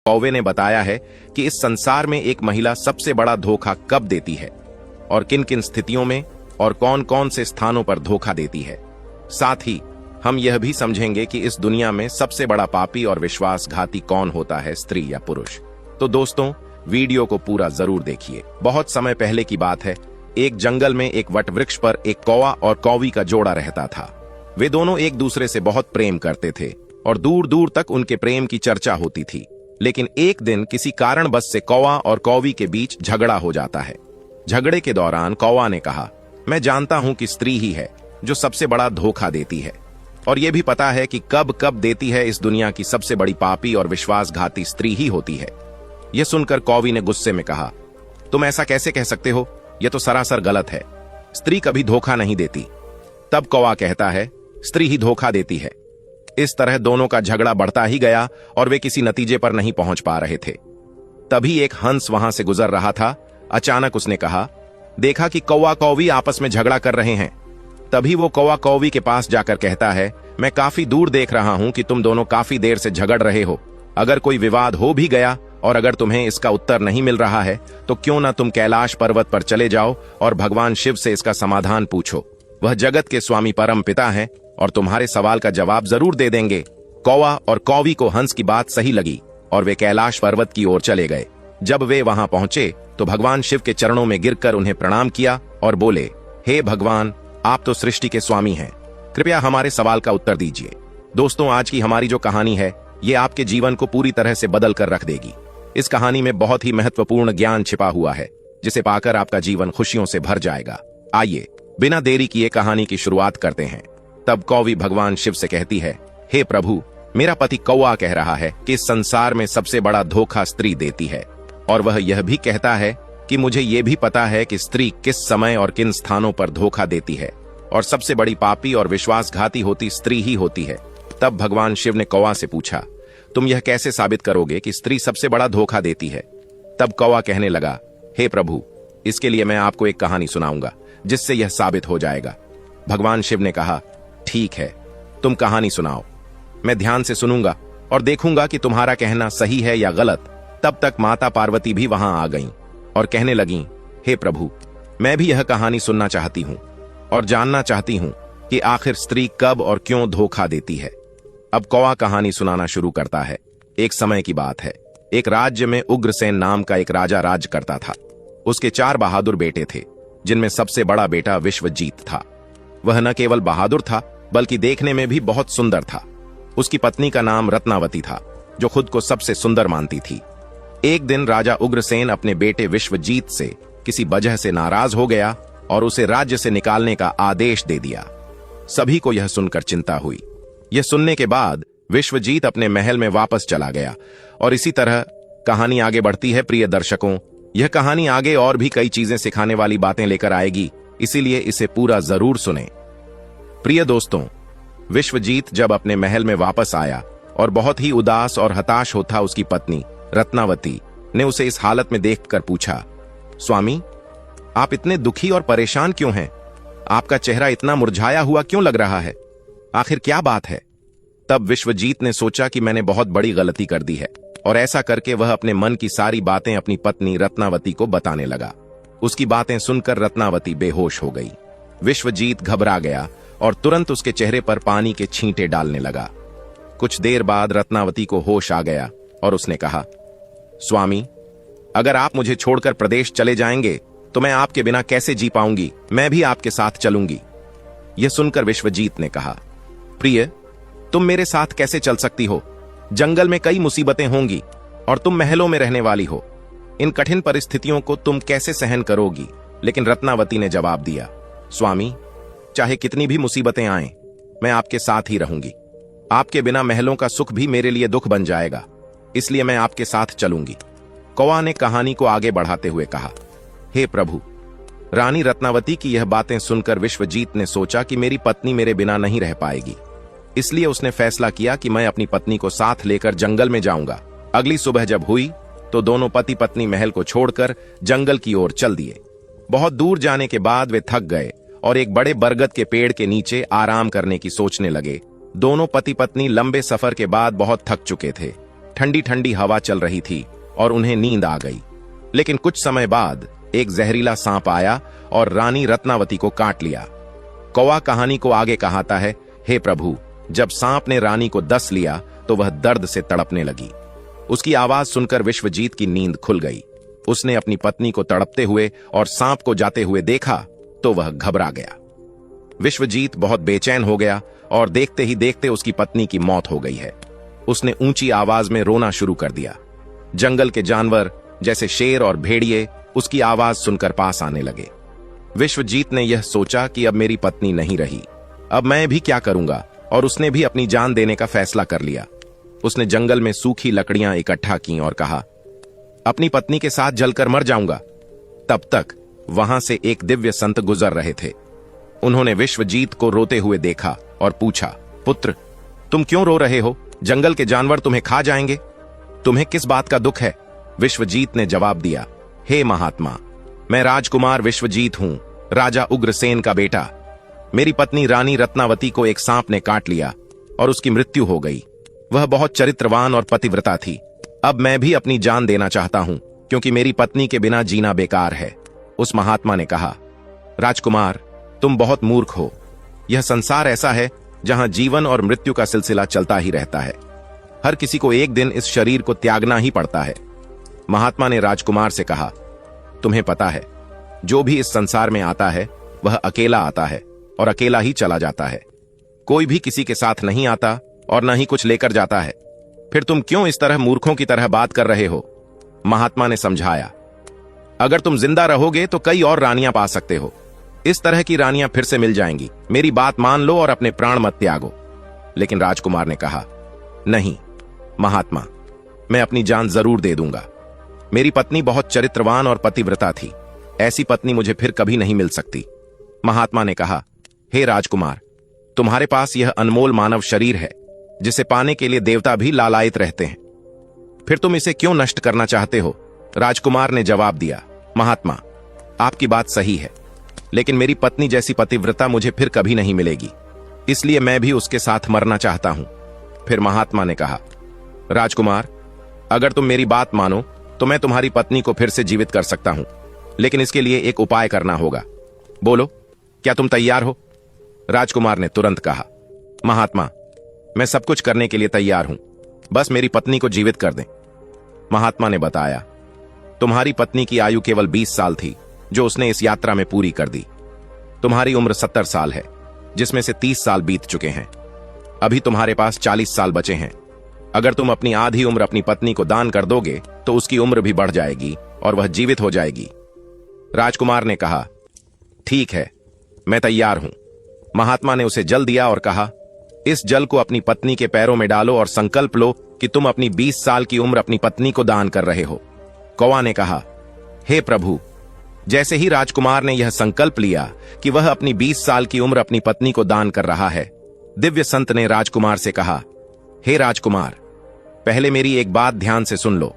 कौवे ने बताया है कि इस संसार में एक महिला सबसे बड़ा धोखा कब देती है और किन किन स्थितियों में और कौन कौन से स्थानों पर धोखा देती है। साथ ही हम यह भी समझेंगे कि इस दुनिया में सबसे बड़ा पापी और विश्वासघाती कौन होता है, स्त्री या पुरुष। तो दोस्तों, वीडियो को पूरा जरूर देखिए। बहुत समय पहले की बात है, एक जंगल में एक वट वृक्ष पर एक कौवा और कौवी का जोड़ा रहता था। वे दोनों एक दूसरे से बहुत प्रेम करते थे और दूर दूर तक उनके प्रेम की चर्चा होती थी। लेकिन एक दिन किसी कारणवश से कौवा और कौवी के बीच झगड़ा हो जाता है। झगड़े के दौरान कौवा ने कहा, मैं जानता हूं कि स्त्री ही है जो सबसे बड़ा धोखा देती है, और यह भी पता है कि कब कब देती है। इस दुनिया की सबसे बड़ी पापी और विश्वासघाती स्त्री ही होती है। यह सुनकर कौवी ने गुस्से में कहा, तुम ऐसा कैसे कह सकते हो? यह तो सरासर गलत है। स्त्री कभी धोखा नहीं देती। तब कौवा कहता है, स्त्री ही धोखा देती है। इस तरह दोनों का झगड़ा बढ़ता ही गया और वे किसी नतीजे पर नहीं पहुंच पा रहे थे। तभी एक हंस वहां से गुजर रहा था। अचानक उसने कहा, देखा कि कौवा कौवी आपस में झगड़ा कर रहे हैं। तभी वो कौवा कौवी के पास जाकर कहता है, मैं काफी दूर देख रहा हूं कि तुम दोनों काफी देर से झगड़ रहे हो। अगर कोई विवाद हो भी गया और अगर तुम्हें इसका उत्तर नहीं मिल रहा है तो क्यों ना तुम कैलाश पर्वत पर चले जाओ और भगवान शिव से इसका समाधान पूछो। वह जगत के स्वामी परम पिता हैं और तुम्हारे सवाल का जवाब जरूर दे देंगे। कौवा और कौवी को हंस की बात सही लगी और वे कैलाश पर्वत की ओर चले गए। जब वे वहां पहुंचे तो भगवान शिव के चरणों में गिरकर उन्हें प्रणाम किया और बोले, हे भगवान, आप तो सृष्टि के स्वामी हैं, कृपया हमारे सवाल का उत्तर दीजिए। दोस्तों, आज की हमारी जो कहानी है ये आपके जीवन को पूरी तरह से बदल कर रख देगी। इस कहानी में बहुत ही महत्वपूर्ण ज्ञान छिपा हुआ है जिसे पाकर आपका जीवन खुशियों से भर जाएगा। आइए बिना देरी किए कहानी की शुरुआत करते हैं। तब कौवी भगवान शिव से कहती है, हे प्रभु, मेरा पति कौवा कह रहा है कि इस संसार में सबसे बड़ा धोखा स्त्री देती है, और वह यह भी कहता है कि मुझे यह भी पता है कि स्त्री किस समय और किन स्थानों पर धोखा देती है, और सबसे बड़ी पापी और विश्वासघाती होती स्त्री ही होती है। तब भगवान शिव ने कौवा से पूछा, तुम यह कैसे साबित करोगे कि स्त्री सबसे बड़ा धोखा देती है? तब कौवा कहने लगा, हे प्रभु, इसके लिए मैं आपको एक कहानी सुनाऊंगा जिससे यह साबित हो जाएगा। भगवान शिव ने कहा, ठीक है, तुम कहानी सुनाओ। मैं ध्यान से सुनूंगा और देखूंगा कि तुम्हारा कहना सही है या गलत। तब तक माता पार्वती भी वहां आ गईं और कहने लगीं, हे प्रभु, मैं भी यह कहानी सुनना चाहती हूं और जानना चाहती हूं कि आखिर स्त्री कब और क्यों धोखा देती है। अब कौवा कहानी सुनाना शुरू करता है। एक समय की बात है, एक राज्य में उग्रसेन नाम का एक राजा राज करता था। उसके 4 बहादुर बेटे थे, जिनमें सबसे बड़ा बेटा विश्वजीत था। वह न केवल बहादुर था बल्कि देखने में भी बहुत सुंदर था। उसकी पत्नी का नाम रत्नावती था, जो खुद को सबसे सुंदर मानती थी। एक दिन राजा उग्रसेन अपने बेटे विश्वजीत से किसी वजह से नाराज हो गया और उसे राज्य से निकालने का आदेश दे दिया। सभी को यह सुनकर चिंता हुई। यह सुनने के बाद विश्वजीत अपने महल में वापस चला गया। और इसी तरह कहानी आगे बढ़ती है। प्रिय दर्शकों, यह कहानी आगे और भी कई चीजें सिखाने वाली बातें लेकर आएगी, इसीलिए इसे पूरा जरूर सुनें। प्रिय दोस्तों, विश्वजीत जब अपने महल में वापस आया और बहुत ही उदास और हताश होता उसकी पत्नी रत्नावती ने उसे इस हालत में देखकर पूछा, स्वामी, आप इतने दुखी और परेशान क्यों हैं? आपका चेहरा इतना मुरझाया हुआ क्यों लग रहा है? आखिर क्या बात है? तब विश्वजीत ने सोचा कि मैंने बहुत बड़ी गलती कर दी है, और ऐसा करके वह अपने मन की सारी बातें अपनी पत्नी रत्नावती को बताने लगा। उसकी बातें सुनकर रत्नावती बेहोश हो गई। विश्वजीत घबरा गया और तुरंत उसके चेहरे पर पानी के छींटे डालने लगा। कुछ देर बाद रत्नावती को होश आ गया और उसने कहा, स्वामी, अगर आप मुझे छोड़कर प्रदेश चले जाएंगे तो मैं आपके बिना कैसे जी पाऊंगी? मैं भी आपके साथ चलूंगी। यह सुनकर विश्वजीत ने कहा, प्रिय, तुम मेरे साथ कैसे चल सकती हो? जंगल में कई मुसीबतें होंगी और तुम महलों में रहने वाली हो। इन कठिन परिस्थितियों को तुम कैसे सहन करोगी? लेकिन रत्नावती ने जवाब दिया, स्वामी, चाहे कितनी भी मुसीबतें आएं, मैं आपके साथ ही रहूंगी। आपके बिना महलों का सुख भी मेरे लिए दुख बन जाएगा, इसलिए मैं आपके साथ चलूंगी। कौवा ने कहानी को आगे बढ़ाते हुए कहा, हे प्रभु, रानी रत्नावती की यह बातें सुनकर विश्वजीत ने सोचा कि मेरी पत्नी मेरे बिना नहीं रह पाएगी। इसलिए उसने फैसला किया कि मैं अपनी पत्नी को साथ लेकर जंगल में जाऊंगा। अगली सुबह जब हुई तो दोनों पति पत्नी महल को छोड़कर जंगल की ओर चल दिए। बहुत दूर जाने के बाद वे थक गए और एक बड़े बरगद के पेड़ के नीचे आराम करने की सोचने लगे। दोनों पति पत्नी लंबे सफर के बाद बहुत थक चुके थे। ठंडी ठंडी हवा चल रही थी और उन्हें नींद आ गई। लेकिन कुछ समय बाद एक जहरीला सांप आया और रानी रत्नावती को काट लिया। कौवा कहानी को आगे कहाता है, हे प्रभु, जब सांप ने रानी को डस लिया तो वह दर्द से तड़पने लगी। उसकी आवाज सुनकर विश्वजीत की नींद खुल गई। उसने अपनी पत्नी को तड़पते हुए और सांप को जाते हुए देखा तो वह घबरा गया। विश्वजीत बहुत बेचैन हो गया और देखते ही देखते उसकी पत्नी की मौत हो गई है। उसने ऊंची आवाज में रोना शुरू कर दिया। जंगल के जानवर जैसे शेर और भेड़िए उसकी आवाज सुनकर पास आने लगे। विश्वजीत ने यह सोचा कि अब मेरी पत्नी नहीं रही, अब मैं भी क्या करूंगा, और उसने भी अपनी जान देने का फैसला कर लिया। उसने जंगल में सूखी लकड़ियां इकट्ठा की और कहा, अपनी पत्नी के साथ जलकर मर जाऊंगा। तब तक वहां से एक दिव्य संत गुजर रहे थे। उन्होंने विश्वजीत को रोते हुए देखा और पूछा, पुत्र, तुम क्यों रो रहे हो? जंगल के जानवर तुम्हें खा जाएंगे। तुम्हें किस बात का दुख है? विश्वजीत ने जवाब दिया, हे महात्मा, मैं राजकुमार विश्वजीत हूं, राजा उग्रसेन का बेटा। मेरी पत्नी रानी रत्नावती को एक सांप ने काट लिया और उसकी मृत्यु हो गई। वह बहुत चरित्रवान और पतिव्रता थी। अब मैं भी अपनी जान देना चाहता हूं, क्योंकि मेरी पत्नी के बिना जीना बेकार है। उस महात्मा ने कहा, राजकुमार, तुम बहुत मूर्ख हो। यह संसार ऐसा है जहां जीवन और मृत्यु का सिलसिला चलता ही रहता है। हर किसी को एक दिन इस शरीर को त्यागना ही पड़ता है। महात्मा ने राजकुमार से कहा, तुम्हें पता है, जो भी इस संसार में आता है वह अकेला आता है और अकेला ही चला जाता है। कोई भी किसी के साथ नहीं आता और न ही कुछ लेकर जाता है। फिर तुम क्यों इस तरह मूर्खों की तरह बात कर रहे हो? महात्मा ने समझाया, अगर तुम जिंदा रहोगे तो कई और रानियां पा सकते हो। इस तरह की रानियां फिर से मिल जाएंगी। मेरी बात मान लो और अपने प्राण मत त्यागो। लेकिन राजकुमार ने कहा, नहीं महात्मा, मैं अपनी जान जरूर दे दूंगा। मेरी पत्नी बहुत चरित्रवान और पतिव्रता थी। ऐसी पत्नी मुझे फिर कभी नहीं मिल सकती। महात्मा ने कहा, हे राजकुमार, तुम्हारे पास यह अनमोल मानव शरीर है जिसे पाने के लिए देवता भी लालायित रहते हैं। फिर तुम इसे क्यों नष्ट करना चाहते हो? राजकुमार ने जवाब दिया, महात्मा, आपकी बात सही है, लेकिन मेरी पत्नी जैसी पतिव्रता मुझे फिर कभी नहीं मिलेगी, इसलिए मैं भी उसके साथ मरना चाहता हूं। फिर महात्मा ने कहा, राजकुमार, अगर तुम मेरी बात मानो तो मैं तुम्हारी पत्नी को फिर से जीवित कर सकता हूं, लेकिन इसके लिए एक उपाय करना होगा। बोलो, क्या तुम तैयार हो? राजकुमार ने तुरंत कहा, महात्मा, मैं सब कुछ करने के लिए तैयार हूं, बस मेरी पत्नी को जीवित कर दें। महात्मा ने बताया, तुम्हारी पत्नी की आयु केवल 20 साल थी, जो उसने इस यात्रा में पूरी कर दी। तुम्हारी उम्र 70 साल है, जिसमें से 30 साल बीत चुके हैं। अभी तुम्हारे पास 40 साल बचे हैं। अगर तुम अपनी आधी उम्र अपनी पत्नी को दान कर दोगे तो उसकी उम्र भी बढ़ जाएगी और वह जीवित हो जाएगी। राजकुमार ने कहा, ठीक है, मैं तैयार हूं। महात्मा ने उसे जल दिया और कहा, इस जल को अपनी पत्नी के पैरों में डालो और संकल्प लो कि तुम अपनी 20 साल की उम्र अपनी पत्नी को दान कर रहे हो। कौवा ने कहा, हे प्रभु, जैसे ही राजकुमार ने यह संकल्प लिया कि वह अपनी 20 साल की उम्र अपनी पत्नी को दान कर रहा है, दिव्य संत ने राजकुमार से कहा, हे राजकुमार, पहले मेरी एक बात ध्यान से सुन लो।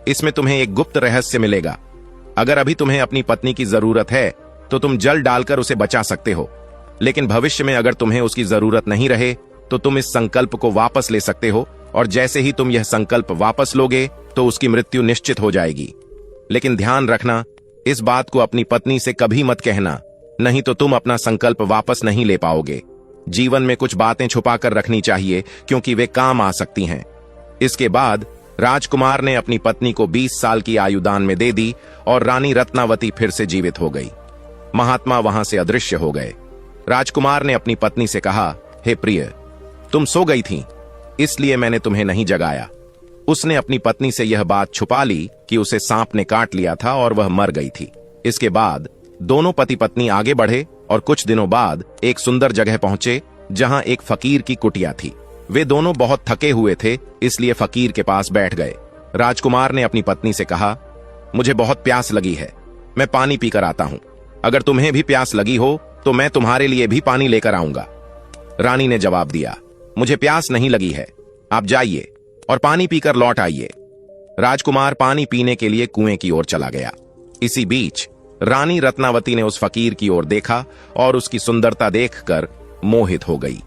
इसमें तुम्हें एक गुप्त रहस्य मिलेगा। अगर अभी तुम्हें अपनी पत्नी की जरूरत है तो तुम जल डालकर उसे बचा सकते हो, लेकिन भविष्य में अगर तुम्हें उसकी जरूरत नहीं रहे तो तुम इस संकल्प को वापस ले सकते हो, और जैसे ही तुम यह संकल्प वापस लोगे तो उसकी मृत्यु निश्चित हो जाएगी। लेकिन ध्यान रखना, इस बात को अपनी पत्नी से कभी मत कहना, नहीं तो तुम अपना संकल्प वापस नहीं ले पाओगे। जीवन में कुछ बातें छुपाकर रखनी चाहिए, क्योंकि वे काम आ सकती हैं। इसके बाद राजकुमार ने अपनी पत्नी को 20 साल की आयु दान में दे दी और रानी रत्नावती फिर से जीवित हो गई। महात्मा वहां से अदृश्य हो गए। राजकुमार ने अपनी पत्नी से कहा, हे प्रिय, तुम सो गई थीं, इसलिए मैंने तुम्हें नहीं जगाया। उसने अपनी पत्नी से यह बात छुपा ली कि उसे सांप ने काट लिया था और वह मर गई थी। इसके बाद दोनों पति पत्नी आगे बढ़े और कुछ दिनों बाद एक सुंदर जगह पहुंचे जहां एक फकीर की कुटिया थी। वे दोनों बहुत थके हुए थे, इसलिए फकीर के पास बैठ गए। राजकुमार ने अपनी पत्नी से कहा, मुझे बहुत प्यास लगी है, मैं पानी पीकर आता हूं। अगर तुम्हें भी प्यास लगी हो तो मैं तुम्हारे लिए भी पानी लेकर आऊंगा। रानी ने जवाब दिया, मुझे प्यास नहीं लगी है, आप जाइए और पानी पीकर लौट आइए। राजकुमार पानी पीने के लिए कुएं की ओर चला गया। इसी बीच रानी रत्नावती ने उस फकीर की ओर देखा और उसकी सुंदरता देखकर मोहित हो गई।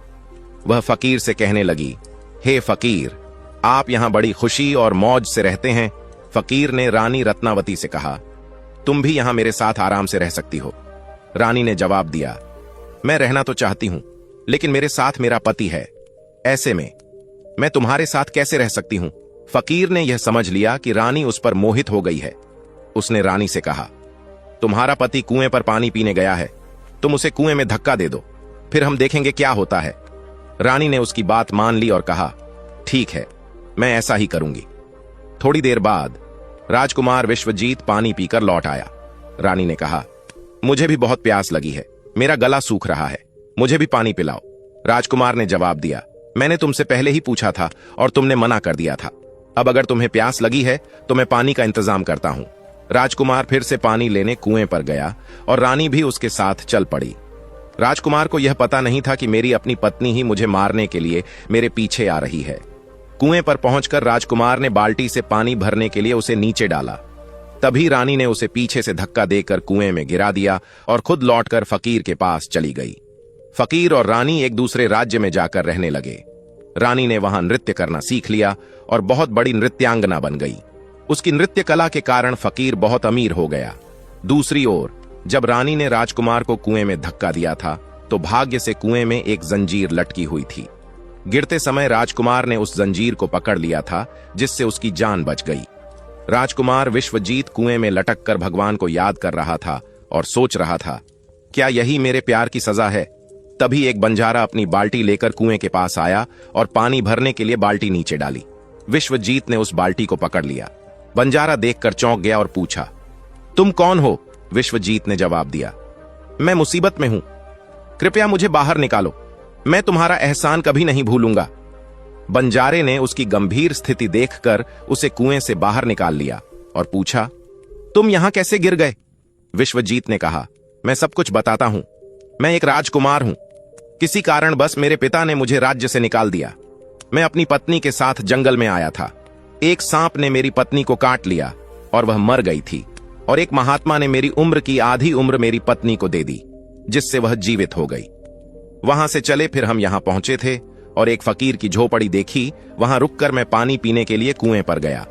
वह फकीर से कहने लगी, हे फकीर, आप यहाँ बड़ी खुशी और मौज से रहते हैं। फकीर ने रानी रत्नावती से कहा, तुम भी यहाँ मेरे साथ आराम से रह सकती हो। रानी ने जवाब दिया, मैं रहना तो चाहती हूं, लेकिन मेरे साथ मेरा पति है। ऐसे में मैं तुम्हारे साथ कैसे रह सकती हूं? फकीर ने यह समझ लिया कि रानी उस पर मोहित हो गई है। उसने रानी से कहा, तुम्हारा पति कुएं पर पानी पीने गया है, तुम उसे कुएं में धक्का दे दो, फिर हम देखेंगे क्या होता है। रानी ने उसकी बात मान ली और कहा, ठीक है, मैं ऐसा ही करूंगी। थोड़ी देर बाद राजकुमार विश्वजीत पानी पीकर लौट आया। रानी ने कहा, मुझे भी बहुत प्यास लगी है, मेरा गला सूख रहा है, मुझे भी पानी पिलाओ। राजकुमार ने जवाब दिया, मैंने तुमसे पहले ही पूछा था और तुमने मना कर दिया था। अब अगर तुम्हें प्यास लगी है तो मैं पानी का इंतजाम करता हूं। राजकुमार फिर से पानी लेने कुएं पर गया और रानी भी उसके साथ चल पड़ी। राजकुमार को यह पता नहीं था कि मेरी अपनी पत्नी ही मुझे मारने के लिए मेरे पीछे आ रही है। कुएं पर पहुंचकर राजकुमार ने बाल्टी से पानी भरने के लिए उसे नीचे डाला। तभी रानी ने उसे पीछे से धक्का देकर कुएं में गिरा दिया और खुद लौटकर फकीर के पास चली गई। फकीर और रानी एक दूसरे राज्य में जाकर रहने लगे। रानी ने वहां नृत्य करना सीख लिया और बहुत बड़ी नृत्यांगना बन गई। उसकी नृत्य कला के कारण फकीर बहुत अमीर हो गया। दूसरी ओर जब रानी ने राजकुमार को कुएं में धक्का दिया था तो भाग्य से कुएं में एक जंजीर लटकी हुई थी। गिरते समय राजकुमार ने उस जंजीर को पकड़ लिया था, जिससे उसकी जान बच गई। राजकुमार विश्वजीत कुएं में लटक कर भगवान को याद कर रहा था और सोच रहा था, क्या यही मेरे प्यार की सजा है? तभी एक बंजारा अपनी बाल्टी लेकर कुएं के पास आया और पानी भरने के लिए बाल्टी नीचे डाली। विश्वजीत ने उस बाल्टी को पकड़ लिया। बंजारा देखकर चौंक गया और पूछा, तुम कौन हो? विश्वजीत ने जवाब दिया, मैं मुसीबत में हूं, कृपया मुझे बाहर निकालो, मैं तुम्हारा एहसान कभी नहीं भूलूंगा। बंजारे ने उसकी गंभीर स्थिति देखकर उसे कुएं से बाहर निकाल लिया और पूछा, तुम यहां कैसे गिर गए? विश्वजीत ने कहा, मैं सब कुछ बताता हूं। मैं एक राजकुमार हूं। किसी कारणवश मेरे पिता ने मुझे राज्य से निकाल दिया। मैं अपनी पत्नी के साथ जंगल में आया था। एक सांप ने मेरी पत्नी को काट लिया और वह मर गई थी, और एक महात्मा ने मेरी उम्र की आधी उम्र मेरी पत्नी को दे दी, जिससे वह जीवित हो गई। वहां से चले फिर हम यहां पहुंचे थे और एक फकीर की झोपड़ी देखी। वहां रुककर मैं पानी पीने के लिए कुएं पर गया।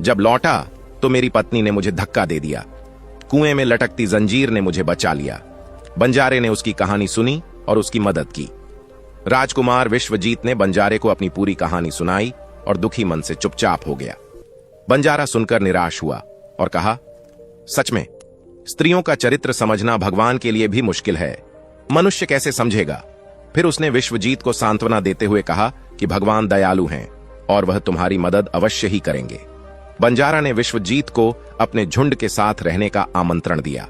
जब लौटा तो मेरी पत्नी ने मुझे धक्का दे दिया। कुएं में लटकती जंजीर ने मुझे बचा लिया। बंजारे ने उसकी कहानी सुनी और उसकी मदद की। राजकुमार विश्वजीत ने बंजारे को अपनी पूरी कहानी सुनाई और दुखी मन से चुपचाप हो गया। बंजारा सुनकर निराश हुआ और कहा, सच में स्त्रियों का चरित्र समझना भगवान के लिए भी मुश्किल है, मनुष्य कैसे समझेगा? फिर उसने विश्वजीत को सांत्वना देते हुए कहा कि भगवान दयालु हैं और वह तुम्हारी मदद अवश्य ही करेंगे। बंजारा ने विश्वजीत को अपने झुंड के साथ रहने का आमंत्रण दिया।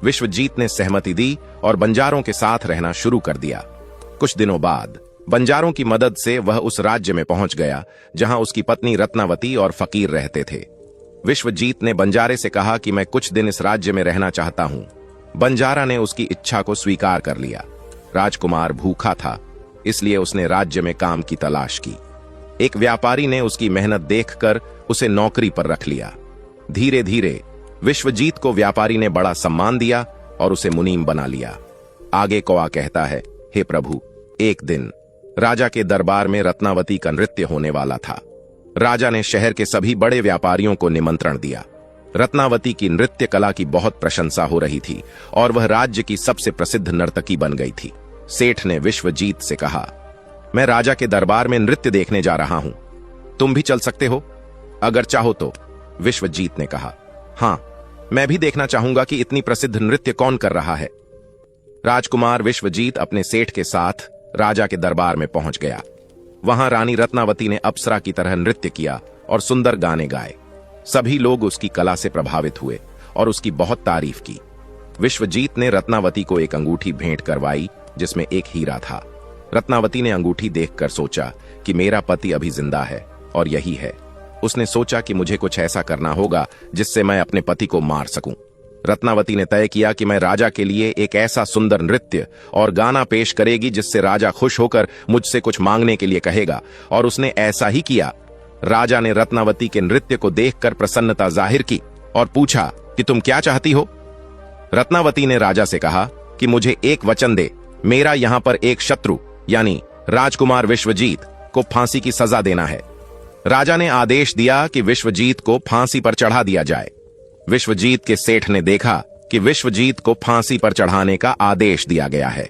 विश्वजीत ने सहमति दी और बंजारों के साथ रहना शुरू कर दिया। कुछ दिनों बाद बंजारों की मदद से वह उस राज्य में पहुंच गया जहां उसकी पत्नी रत्नावती और फकीर रहते थे। विश्वजीत ने बंजारे से कहा कि मैं कुछ दिन इस राज्य में रहना चाहता हूं। बंजारा ने उसकी इच्छा को स्वीकार कर लिया। राजकुमार भूखा था, इसलिए उसने राज्य में काम की तलाश की। एक व्यापारी ने उसकी मेहनत देखकर उसे नौकरी पर रख लिया। धीरे धीरे विश्वजीत को व्यापारी ने बड़ा सम्मान दिया और उसे मुनीम बना लिया। आगे कौआ कहता है, हे प्रभु, एक दिन राजा के दरबार में रत्नावती का नृत्य होने वाला था। राजा ने शहर के सभी बड़े व्यापारियों को निमंत्रण दिया। रत्नावती की नृत्य कला की बहुत प्रशंसा हो रही थी और वह राज्य की सबसे प्रसिद्ध नर्तकी बन गई थी। सेठ ने विश्वजीत से कहा, मैं राजा के दरबार में नृत्य देखने जा रहा हूं, तुम भी चल सकते हो अगर चाहो तो। विश्वजीत ने कहा, हां, मैं भी देखना चाहूंगा कि इतनी प्रसिद्ध नृत्य कौन कर रहा है। राजकुमार विश्वजीत अपने सेठ के साथ राजा के दरबार में पहुंच गया। वहां रानी रत्नावती ने अप्सरा की तरह नृत्य किया और सुंदर गाने गाए। सभी लोग उसकी कला से प्रभावित हुए और उसकी बहुत तारीफ की। विश्वजीत ने रत्नावती को एक अंगूठी भेंट करवाई जिसमें एक हीरा था। रत्नावती ने अंगूठी देखकर सोचा कि मेरा पति अभी जिंदा है और यही है। उसने सोचा कि मुझे कुछ ऐसा करना होगा जिससे मैं अपने पति को मार सकूं। रत्नावती ने तय किया कि मैं राजा के लिए एक ऐसा सुंदर नृत्य और गाना पेश करेगी जिससे राजा खुश होकर मुझसे कुछ मांगने के लिए कहेगा, और उसने ऐसा ही किया। राजा ने रत्नावती के नृत्य को देखकर प्रसन्नता जाहिर की और पूछा कि तुम क्या चाहती हो? रत्नावती ने राजा से कहा कि मुझे एक वचन दे, मेरा यहां पर एक शत्रु यानी राजकुमार विश्वजीत को फांसी की सजा देना है। राजा ने आदेश दिया कि विश्वजीत को फांसी पर चढ़ा दिया जाए। विश्वजीत के सेठ ने देखा कि विश्वजीत को फांसी पर चढ़ाने का आदेश दिया गया है।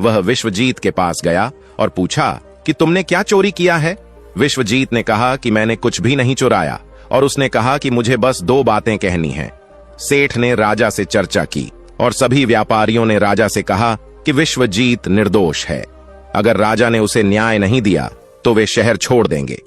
वह विश्वजीत के पास गया और पूछा कि तुमने क्या चोरी किया है। विश्वजीत ने कहा कि मैंने कुछ भी नहीं चुराया, और उसने कहा कि मुझे बस 2 बातें कहनी हैं। सेठ ने राजा से चर्चा की और सभी व्यापारियों ने राजा से कहा कि विश्वजीत निर्दोष है। अगर राजा ने उसे न्याय नहीं दिया तो वे शहर छोड़ देंगे।